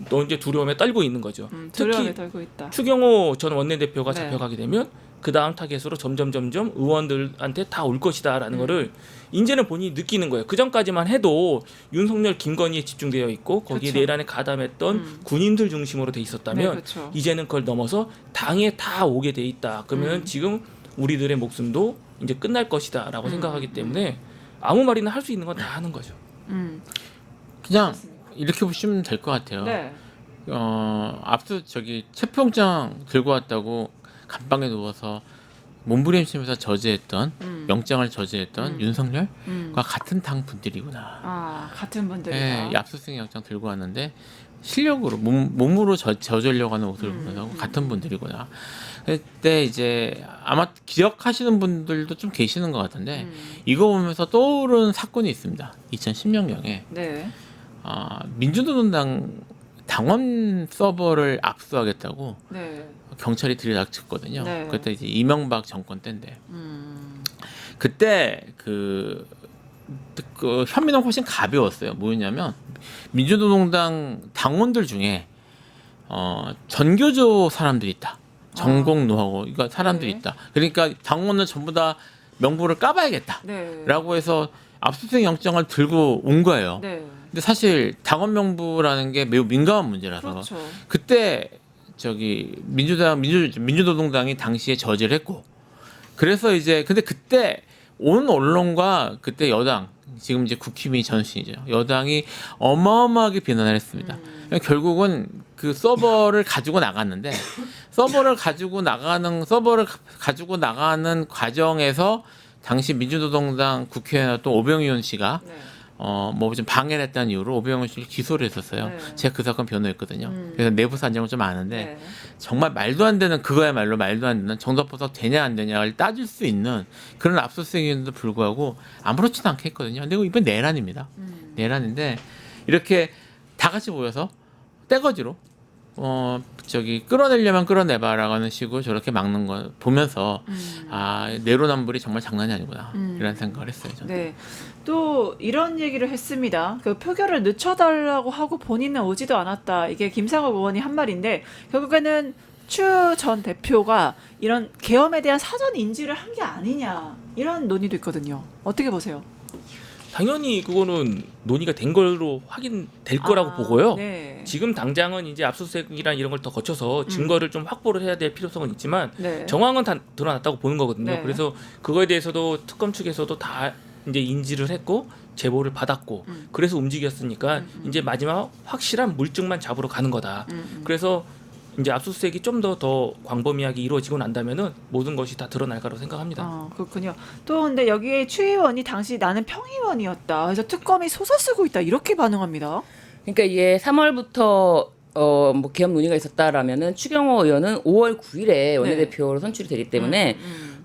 너 이제 두려움에 떨고 있는 거죠. 두려움에 특히 떨고 있다. 추경호 전 원내대표가 네. 잡혀가게 되면 그 다음 타겟으로 점점 의원들한테 다 올 것이다라는 거를 이제는 본인이 느끼는 거예요. 그 전까지만 해도 윤석열, 김건희에 집중되어 있고 거기에 그렇죠. 내란에 가담했던 군인들 중심으로 돼 있었다면 네, 그렇죠. 이제는 그걸 넘어서 당에 다 오게 돼 있다. 그러면 지금 우리들의 목숨도 이제 끝날 것이다라고 생각하기 때문에 아무 말이나 할 수 있는 건 다 하는 거죠. 그냥 이렇게 보시면 될 것 같아요. 네. 체포영장 들고 왔다고 감방에 누워서 몸부림치면서 저지했던 영장을 저지했던 윤석열과 같은 당 분들이구나. 같은 분들이다. 네, 압수수색 영장 들고 왔는데 실력으로 몸으로 저지려고 하는 옷을 입고 같은 분들이구나. 그때 이제 아마 기억하시는 분들도 좀 계시는 것 같은데 이거 보면서 떠오른 사건이 있습니다. 2016년에 네. 민주노동당 당원 서버를 압수하겠다고 네. 경찰이 들이닥쳤거든요. 네. 그때 이제 이명박 정권 때인데 그때 그 혐의는 훨씬 가벼웠어요. 뭐였냐면 민주노동당 당원들 중에 전교조 사람들이 있다. 전공 노하고 그러니까 사람들이 네. 있다. 그러니까 당원은 전부 다 명부를 까봐야겠다라고 네. 해서 압수수색 영장을 들고 온 거예요. 네. 근데 사실 당원 명부라는 게 매우 민감한 문제라서 그렇죠. 그때 민주노동당이 당시에 저지를 했고 그래서 이제 근데 그때 온 언론과 그때 여당 지금 이제 국힘이 전신이죠. 여당이 어마어마하게 비난을 했습니다. 결국은 그 서버를 가지고 나갔는데 서버를 가지고 나가는 과정에서 당시 민주노동당 국회의원이었던 오병이원 씨가 네. 뭐 좀 방해를 했다는 이유로 오병이원 씨를 기소를 했었어요. 네. 제가 그 사건 변호했거든요. 그래서 내부 사정을 좀 아는데 네. 정말 말도 안 되는 그거야말로 말도 안 되는 정답보석 되냐 안 되냐를 따질 수 있는 그런 압수수색인데도 불구하고 아무렇지도 않게 했거든요. 근데 이번 내란입니다. 내란인데 이렇게 다 같이 모여서 떼거지로 끌어내려면 끌어내봐라는 식으로 저렇게 막는 거 보면서 내로남불이 정말 장난이 아니구나 이런 생각을 했어요. 저는. 네. 또 이런 얘기를 했습니다. 그 표결을 늦춰달라고 하고 본인은 오지도 않았다. 이게 김상욱 의원이 한 말인데 결국에는 추 전 대표가 이런 계엄에 대한 사전 인지를 한 게 아니냐 이런 논의도 있거든요. 어떻게 보세요? 당연히 그거는 논의가 된 걸로 확인될 거라고 보고요. 네. 지금 당장은 이제 압수수색이란 이런 걸 더 거쳐서 증거를 좀 확보를 해야 될 필요성은 있지만 네. 정황은 다 드러났다고 보는 거거든요. 네. 그래서 그거에 대해서도 특검 측에서도 다 이제 인지를 했고 제보를 받았고 그래서 움직였으니까 이제 마지막 확실한 물증만 잡으러 가는 거다. 그래서 이제 압수수색이 좀 더 광범위하게 이루어지고 난다면은 모든 것이 다 드러날 거라고 생각합니다. 그렇군요. 또 근데 여기에 추 의원이 당시 나는 평의원이었다. 그래서 특검이 소설 쓰고 있다. 이렇게 반응합니다. 그러니까 이게 3월부터 뭐 계엄 논의가 있었다라면은 추경호 의원은 5월 9일에 원내대표로 선출이 되기 때문에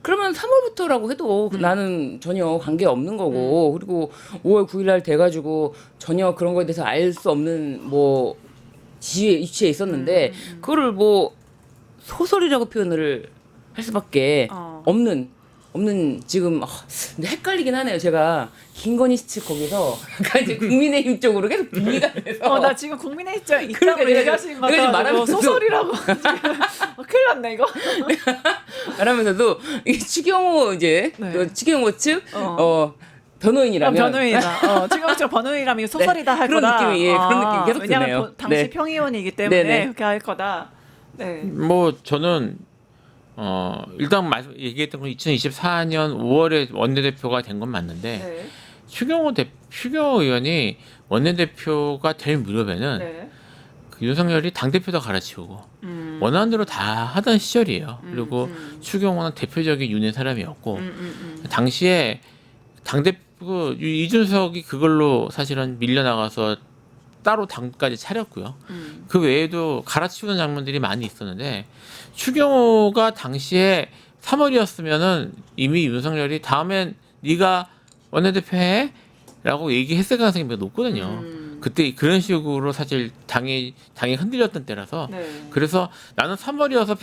그러면 3월부터라고 해도 나는 전혀 관계 없는 거고 그리고 5월 9일 날 돼가지고 전혀 그런 거에 대해서 알 수 없는 뭐 위치에 있었는데 그거를 뭐 소설이라고 표현을 할 수밖에 없는 지금 근데 헷갈리긴 하네요. 제가 김건희 씨 거기서 약간 이제 국민의힘 쪽으로 계속 분리가 돼서 나 지금 국민의힘 쪽 있다고 그러니까 얘기하시는 거 내가 지금 같아요. 말하면서도- 소설이라고. 큰일 났네 이거. 말하면서도 이 추경호 이제 네. 또 추경호 측 변호인이라면 변호인이다. 지금 변호인이라면 이거 소설이다 할 그런 거다. 느낌이 그런 느낌 계속 왜냐하면 드네요. 당시 네. 평의원이기 때문에 네네. 그렇게 할 거다. 네. 뭐 저는 일단 얘기했던 건 2024년 5월에 원내대표가 된 건 맞는데 네. 추경호 의원이 원내대표가 될 무렵에는 네. 그 윤석열이 당대표도 갈아치우고 원하는 대로 다 하던 시절이에요. 그리고 추경호는 대표적인 윤의 사람이었고 당시에 당대표 이준석이 그걸로 사실은 밀려나가서 따로 당까지 차렸고요. 그 외에도 갈아치우는 장면들이 많이 있었는데 추경호가 당시에 3월이었으면은 이미 윤석열이 다음엔 네가 원내대표 해? 라고 얘기했을 가능성이 매우 높거든요. 그때 그런 식으로 사실 당이 흔들렸던 때라서 네. 그래서 나는 3월이어서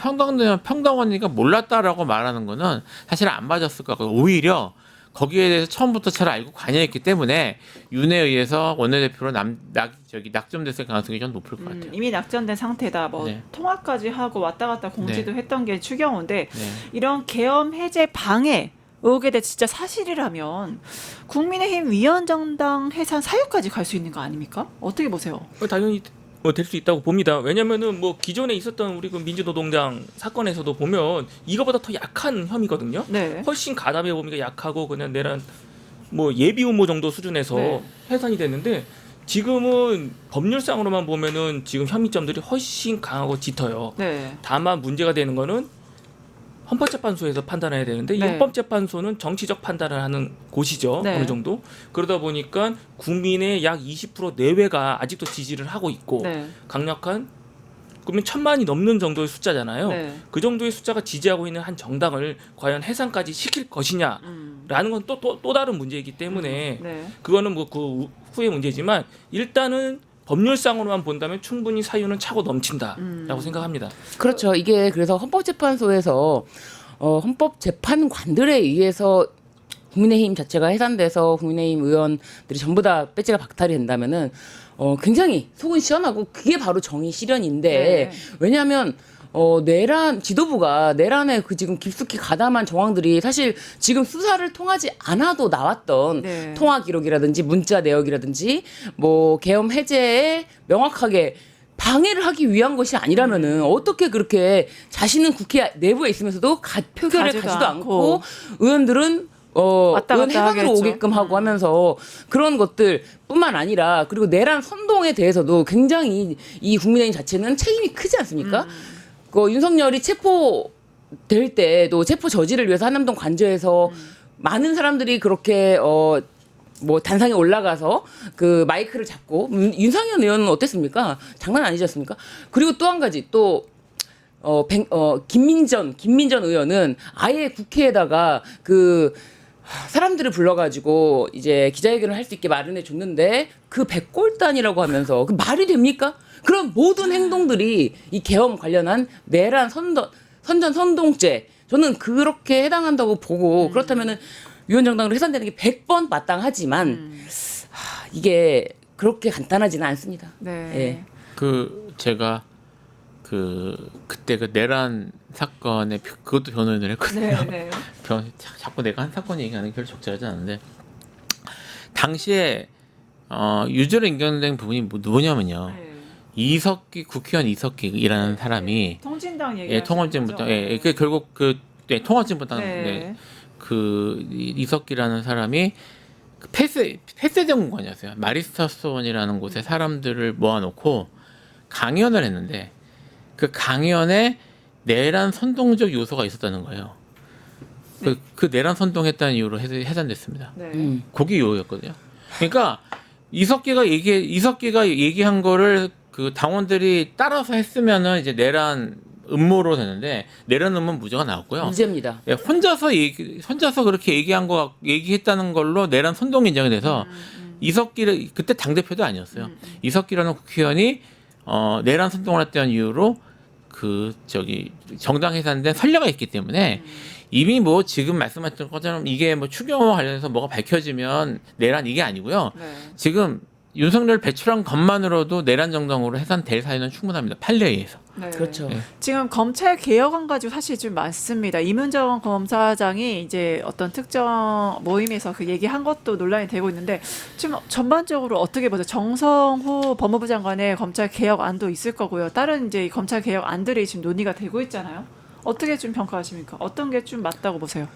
평당원이니까 몰랐다라고 말하는 거는 사실 안 맞았을 것 같고 오히려 거기에 대해서 처음부터 잘 알고 관여했기 때문에 윤에 의해서 원내대표로 낙점됐을 가능성이 좀 높을 것 같아요. 이미 낙점된 상태다. 뭐 네. 통화까지 하고 왔다 갔다 공지도 했던 게 추경호인데 네. 이런 계엄 해제 방해 의혹에 대해 진짜 사실이라면 국민의힘 위원정당 해산 사유까지 갈 수 있는 거 아닙니까? 어떻게 보세요? 당연히 될 수 있다고 봅니다. 왜냐면은 뭐 기존에 있었던 우리 그 민주노동당 사건에서도 보면 이거보다 더 약한 혐의거든요. 네. 훨씬 가담의 범위가 약하고 그냥 내란 뭐 예비 음모 정도 수준에서 네. 해산이 됐는데 지금은 법률상으로만 보면은 지금 혐의점들이 훨씬 강하고 짙어요. 네. 다만 문제가 되는 거는 헌법재판소에서 판단해야 되는데 이 네. 헌법재판소는 정치적 판단을 하는 곳이죠. 네. 어느 정도. 그러다 보니까 국민의 약 20% 내외가 아직도 지지를 하고 있고 네. 강력한 그러면 1,000만이 넘는 정도의 숫자잖아요. 네. 그 정도의 숫자가 지지하고 있는 한 정당을 과연 해산까지 시킬 것이냐라는 건 또 다른 문제이기 때문에 네. 그거는 뭐 그 후의 문제지만 일단은 법률상으로만 본다면 충분히 사유는 차고 넘친다라고 생각합니다. 그렇죠. 이게 그래서 헌법재판소에서 헌법재판관들에 의해서 국민의힘 자체가 해산돼서 국민의힘 의원들이 전부 다 배지가 박탈이 된다면은 굉장히 속은 시원하고 그게 바로 정의 실현인데 네. 왜냐하면 내란 지도부가 내란에 그 지금 깊숙이 가담한 정황들이 사실 지금 수사를 통하지 않아도 나왔던 네. 통화 기록이라든지 문자 내역이라든지 뭐 계엄 해제에 명확하게 방해를 하기 위한 것이 아니라면은 어떻게 그렇게 자신은 국회 내부에 있으면서도 표결에 가지도 가지도 않고. 않고 의원들은 왔다 의원 갔다 해방으로 하겠죠. 오게끔 하고 하면서 그런 것들뿐만 아니라 그리고 내란 선동에 대해서도 굉장히 이 국민의힘 자체는 책임이 크지 않습니까? 그 윤석열이 체포될 때도 체포 저지를 위해서 한남동 관저에서 많은 사람들이 그렇게 뭐 단상에 올라가서 그 마이크를 잡고 윤상현 의원은 어땠습니까? 장난 아니지 않습니까? 그리고 또 한 가지 또 김민전 의원은 아예 국회에다가 사람들을 불러가지고 이제 기자회견을 할 수 있게 마련해 줬는데 그 백골단이라고 하면서 그 말이 됩니까? 그런 모든 행동들이 이 계엄 관련한 내란 선전 선동죄 저는 그렇게 해당한다고 보고 그렇다면은 위원장당으로 해산되는 게 100번 마땅하지만 이게 그렇게 간단하지는 않습니다. 네. 예. 제가 그때 그 내란 사건에 그것도 변호인을 했거든요. 네. 자꾸 내가 한 사건 얘기하는 게 별로 적절하지 않은데 당시에 유죄로 인정된 부분이 뭐냐면요. 네. 이석기 국회의원 이석기라는 사람이 통진당 얘기. 통합진보당 그 결국 통합진보당 네. 그 이석기라는 사람이 그 폐쇄정권이었어요. 마리스타소원이라는 곳에 사람들을 모아놓고 강연을 했는데 그 강연에 내란 선동적 요소가 있었다는 거예요. 그 내란 선동했다는 이유로 해산됐습니다. 네. 그게 요였거든요. 그러니까 이석기가 얘기한 거를 그 당원들이 따라서 했으면은 이제 내란 음모로 되는데 내란 음모는 무죄가 나왔고요. 무죄입니다. 예, 혼자서 그렇게 얘기했다는 걸로 내란 선동 인정이 돼서 이석기를 그때 당 대표도 아니었어요. 이석기라는 국회의원이 내란 선동을 했다는 이유로 정당 해산된 선례가 있기 때문에 이미 뭐 지금 말씀하셨던 것처럼 이게 뭐 추경과 관련해서 뭐가 밝혀지면 내란 이게 아니고요. 네. 지금 윤석열 배출한 것만으로도 내란 정당으로 해산될 사유는 충분합니다. 판례에 의해서. 네. 그렇죠. 네. 지금 검찰 개혁안 가지고 사실 좀 많습니다. 이문정 검사장이 이제 어떤 특정 모임에서 그 얘기한 것도 논란이 되고 있는데 지금 전반적으로 어떻게 보세요? 정성후 법무부 장관의 검찰 개혁안도 있을 거고요. 다른 이제 검찰 개혁안들이 지금 논의가 되고 있잖아요. 어떻게 좀 평가하십니까? 어떤 게 좀 맞다고 보세요?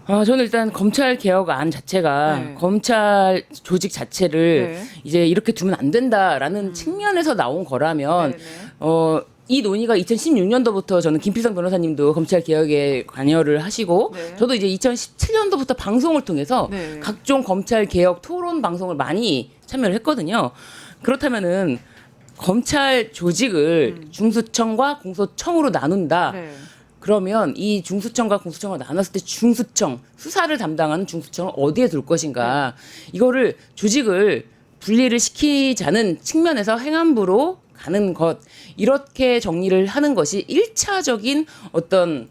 저는 일단 검찰 개혁안 자체가 네. 검찰 조직 자체를 네. 이제 이렇게 두면 안 된다라는 측면에서 나온 거라면 네네. 이 논의가 2016년도부터 저는 김필성 변호사님도 검찰 개혁에 관여를 하시고 네. 저도 이제 2017년도부터 방송을 통해서 네. 각종 검찰 개혁 토론 방송을 많이 참여를 했거든요. 그렇다면은 검찰 조직을 중수청과 공소청으로 나눈다. 네. 그러면 이 중수청과 공수청을 나눴을 때 중수청, 수사를 담당하는 중수청을 어디에 둘 것인가. 이거를 조직을 분리를 시키자는 측면에서 행안부로 가는 것. 이렇게 정리를 하는 것이 1차적인 어떤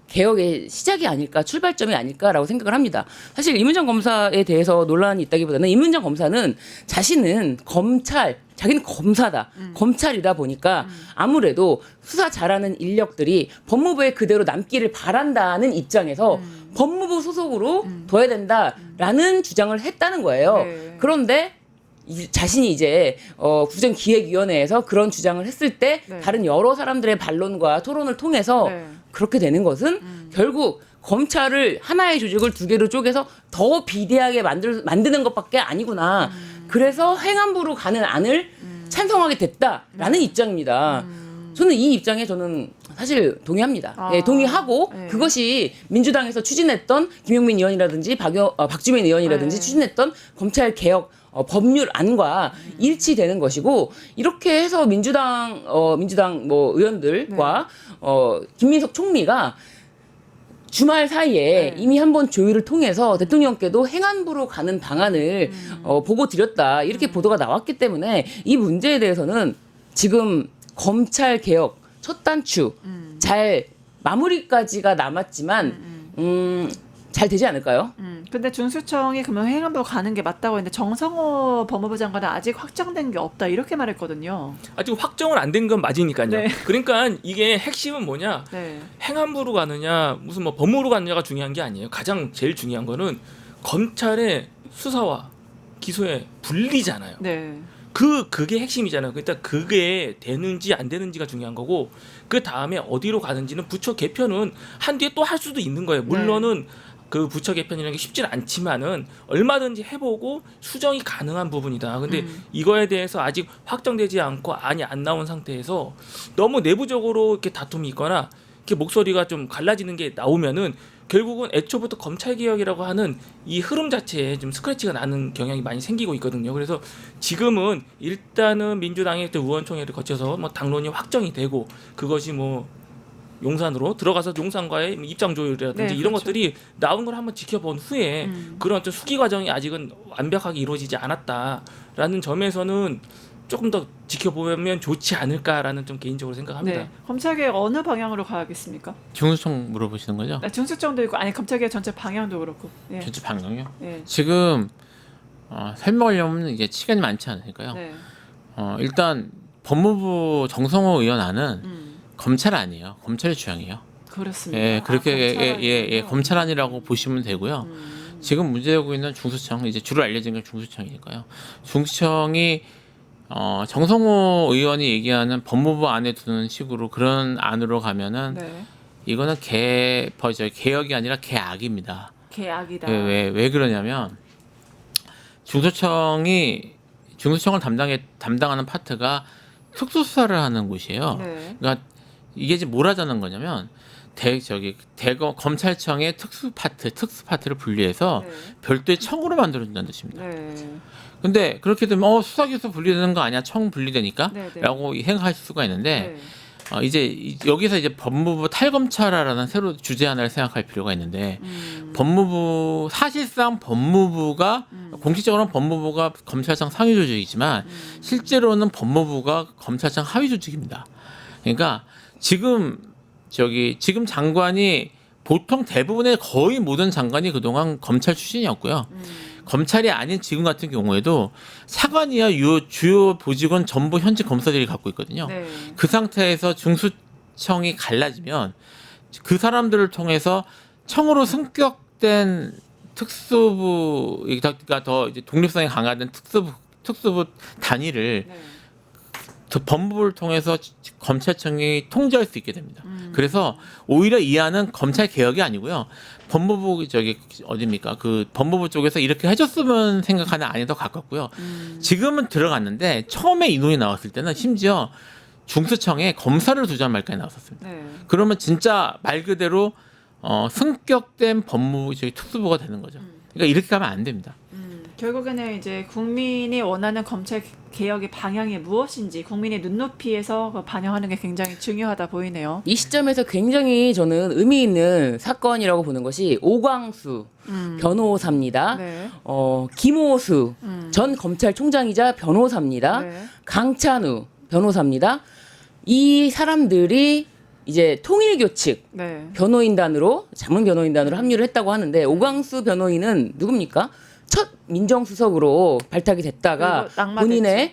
개혁의 시작이 아닐까, 출발점이 아닐까라고 생각을 합니다. 사실 이문정 검사에 대해서 논란이 있다기보다는 이문정 검사는 자신은 자기는 검사다. 검찰이다 보니까 아무래도 수사 잘하는 인력들이 법무부에 그대로 남기를 바란다는 입장에서 법무부 소속으로 둬야 된다라는 주장을 했다는 거예요. 네. 그런데 자신이 이제 국정기획위원회에서 그런 주장을 했을 때 네. 다른 여러 사람들의 반론과 토론을 통해서 네. 그렇게 되는 것은 결국 검찰을 하나의 조직을 두 개로 쪼개서 더 비대하게 만드는 것밖에 아니구나. 그래서 행안부로 가는 안을 찬성하게 됐다라는 입장입니다. 저는 이 입장에 사실 동의합니다. 예, 동의하고 네. 그것이 민주당에서 추진했던 김용민 의원이라든지 박주민 의원이라든지 네. 추진했던 검찰 개혁 법률안과 일치되는 것이고 이렇게 해서 민주당 뭐 의원들과 김민석 총리가 주말 사이에 이미 한번 조율을 통해서 대통령께도 행안부로 가는 방안을 보고 드렸다 이렇게 보도가 나왔기 때문에 이 문제에 대해서는 지금 검찰 개혁 첫 단추 잘 마무리까지가 남았지만 잘 되지 않을까요? 근데 중수청이 그러면 행안부로 가는 게 맞다고 했는데 정성호 법무부 장관은 아직 확정된 게 없다 이렇게 말했거든요. 아직 확정을 안 된 건 맞으니까요. 네. 그러니까 이게 핵심은 뭐냐? 네. 행안부로 가느냐 무슨 뭐 법무부로 가느냐가 중요한 게 아니에요. 가장 제일 중요한 거는 검찰의 수사와 기소의 분리잖아요. 네. 그게 핵심이잖아요. 그러니까 그게 되는지 안 되는지가 중요한 거고 그 다음에 어디로 가는지는 부처 개편은 한 뒤에 또 할 수도 있는 거예요. 물론은 그 부처 개편이라는 게 쉽지는 않지만은 얼마든지 해보고 수정이 가능한 부분이다. 근데 이거에 대해서 아직 확정되지 않고 안이 안 나온 상태에서 너무 내부적으로 이렇게 다툼이 있거나 이렇게 목소리가 좀 갈라지는 게 나오면은 결국은 애초부터 검찰 개혁이라고 하는 이 흐름 자체에 좀 스크래치가 나는 경향이 많이 생기고 있거든요. 그래서 지금은 일단은 민주당의 의원총회를 거쳐서 뭐 당론이 확정이 되고 그것이 뭐 용산으로 들어가서 용산과의 입장 조율이라든지 네, 이런 그렇죠. 것들이 나온 걸 한번 지켜본 후에 그런 어떤 수기 과정이 아직은 완벽하게 이루어지지 않았다라는 점에서는 조금 더 지켜보면 좋지 않을까라는 좀 개인적으로 생각합니다. 네. 검찰개혁 어느 방향으로 가겠습니까? 중수청 물어보시는 거죠? 네, 중수청도 있고 아니 검찰개혁 전체 방향도 그렇고. 예. 전체 방향요? 예. 지금 설명하려면 이게 시간이 많지 않으니까요. 네. 일단 법무부 정성호 의원 안은 검찰 아니에요. 검찰의 주장이에요. 그렇습니다. 예, 그렇게 검찰 검찰 안이라고 보시면 되고요. 지금 문제되고 있는 중수청, 이제 주로 알려진 건 중수청이니까요. 중수청이 정성호 의원이 얘기하는 법무부 안에 두는 식으로 그런 안으로 가면은 네. 이거는 개혁이 아니라 개악입니다. 개악이다. 왜 그러냐면 중수청을 담당하는 파트가 특수수사를 하는 곳이에요. 네. 그러니까 이게 이제 뭘 하자는 거냐면 검찰청의 특수 파트를 분리해서 네. 별도의 청으로 만들어준다는 뜻입니다. 네. 근데 그렇게 되면 수사기소 분리되는 거 아니야? 청 분리되니까? 네, 네. 라고 생각할 수가 있는데 네. 이제 여기서 이제 법무부 탈검찰화라는 새로 주제 하나를 생각할 필요가 있는데 사실상 법무부가 공식적으로는 법무부가 검찰청 상위 조직이지만 실제로는 법무부가 검찰청 하위 조직입니다. 그러니까 지금 장관이 보통 대부분의 거의 모든 장관이 그동안 검찰 출신이었고요. 검찰이 아닌 지금 같은 경우에도 차관이야 주요 보직원 전부 현직 검사들이 갖고 있거든요. 네. 그 상태에서 중수청이 갈라지면 그 사람들을 통해서 청으로 승격된 특수부가 더 이제 독립성이 강화된 특수부 단위를 네. 법무부를 통해서 검찰청이 통제할 수 있게 됩니다. 그래서 오히려 이 안은 검찰 개혁이 아니고요. 법무부 어디입니까? 그 법무부 쪽에서 이렇게 해줬으면 생각하는 안에 더 가깝고요. 지금은 들어갔는데 처음에 인원이 나왔을 때는 심지어 중수청에 검사를 두자는 말까지 나왔었습니다. 네. 그러면 진짜 말 그대로 승격된 법무부 특수부가 되는 거죠. 그러니까 이렇게 가면 안 됩니다. 결국에는 이제 국민이 원하는 검찰 개혁의 방향이 무엇인지 국민의 눈높이에서 반영하는 게 굉장히 중요하다 보이네요. 이 시점에서 굉장히 저는 의미 있는 사건이라고 보는 것이 오광수 변호사입니다. 네. 김호수 전 검찰총장이자 변호사입니다. 네. 강찬우 변호사입니다. 이 사람들이 이제 통일교칙 네. 변호인단으로 자문 변호인단으로 합류를 했다고 하는데 오광수 변호인은 누굽니까? 첫 민정수석으로 발탁이 됐다가 그리고 낙마됐죠. 본인의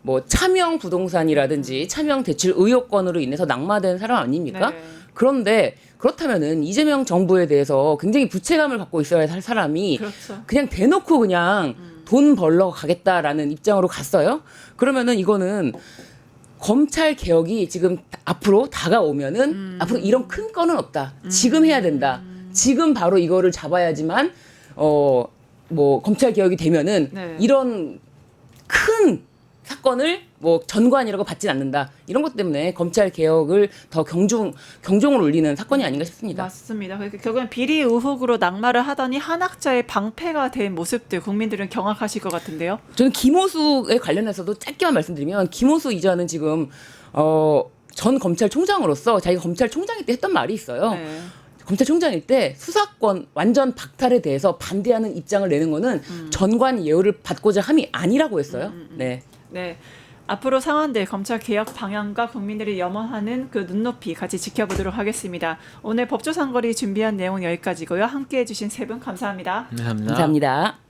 뭐 차명 부동산이라든지 차명 대출 의혹건으로 인해서 낙마된 사람 아닙니까? 네. 그런데 그렇다면은 이재명 정부에 대해서 굉장히 부채감을 갖고 있어야 할 사람이 그렇죠. 그냥 대놓고 그냥 돈 벌러 가겠다라는 입장으로 갔어요. 그러면은 이거는 검찰 개혁이 지금 앞으로 다가오면은 앞으로 이런 큰 건은 없다. 지금 해야 된다. 지금 바로 이거를 잡아야지만 뭐 검찰 개혁이 되면은 네. 이런 큰 사건을 뭐 전관이라고 받진 않는다. 이런 것 때문에 검찰 개혁을 더 경종을 울리는 사건이 아닌가 싶습니다. 맞습니다. 그러니까 결국엔 비리 의혹으로 낙마를 하더니 한학자의 방패가 된 모습들 국민들은 경악하실 것 같은데요. 저는 김호수에 관련해서도 짧게만 말씀드리면 김호수 이자는 지금 전 검찰총장으로서 자기가 검찰총장일 때 했던 말이 있어요. 네. 검찰총장일 때 수사권 완전 박탈에 대해서 반대하는 입장을 내는 거는 전관 예우를 받고자 함이 아니라고 했어요. 네. 네. 앞으로 상한들 검찰 개혁 방향과 국민들이 염원하는 그 눈높이 같이 지켜보도록 하겠습니다. 오늘 법조상거리 준비한 내용 여기까지고요. 함께해 주신 세 분 감사합니다. 감사합니다. 감사합니다.